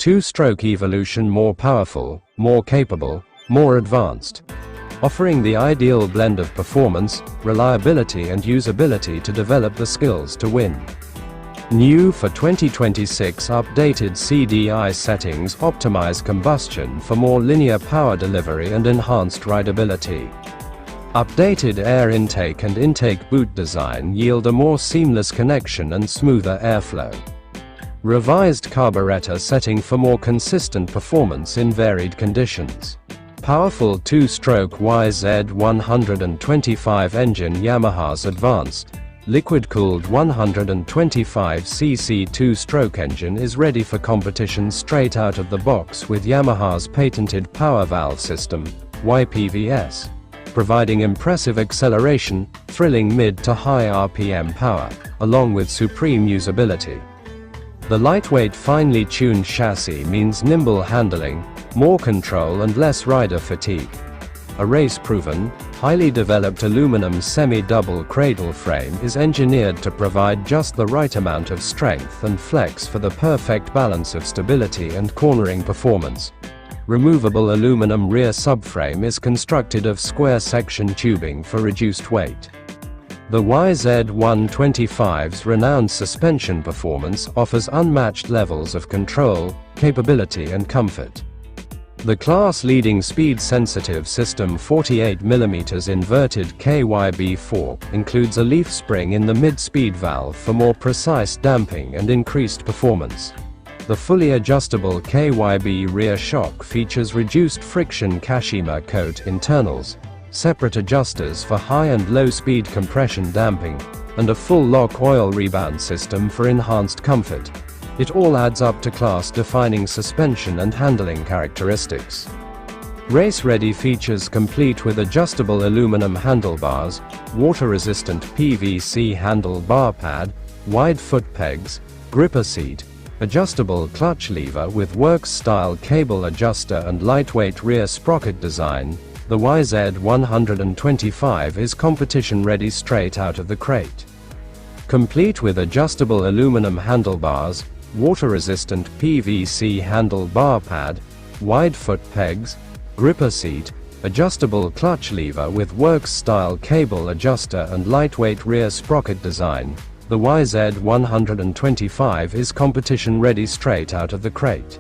two-stroke evolution, more powerful, more capable, more advanced. Offering the ideal blend of performance, reliability and usability to develop the skills to win. New for 2026, updated CDI settings optimize combustion for more linear power delivery and enhanced rideability. Updated air intake and intake boot design yield a more seamless connection and smoother airflow. Revised carburetor setting for more consistent performance in varied conditions. Powerful two-stroke YZ125 engine. Yamaha's advanced, liquid-cooled 125cc two-stroke engine is ready for competition straight out of the box with Yamaha's patented power valve system, YPVS, providing impressive acceleration, thrilling mid to high RPM power, along with supreme usability. The lightweight, finely tuned chassis means nimble handling, more control and less rider fatigue. A race-proven, highly developed aluminum semi-double cradle frame is engineered to provide just the right amount of strength and flex for the perfect balance of stability and cornering performance. Removable aluminum rear subframe is constructed of square section tubing for reduced weight. The YZ125's renowned suspension performance offers unmatched levels of control, capability and comfort. The class-leading speed-sensitive system 48mm inverted KYB4 includes a leaf spring in the mid-speed valve for more precise damping and increased performance. The fully adjustable KYB rear shock features reduced friction Kashima coat internals, separate adjusters for high and low speed compression damping, and a full lock oil rebound system for enhanced comfort. It all adds up to class-defining suspension and handling characteristics. Race-ready features complete with adjustable aluminum handlebars, water-resistant PVC handle bar pad, wide foot pegs, gripper seat, adjustable clutch lever with works-style cable adjuster and lightweight rear sprocket design. The YZ125 is competition-ready straight out of the crate. Complete with adjustable aluminum handlebars, water-resistant PVC handle bar pad, wide foot pegs, gripper seat, adjustable clutch lever with works-style cable adjuster and lightweight rear sprocket design, the YZ125 is competition-ready straight out of the crate.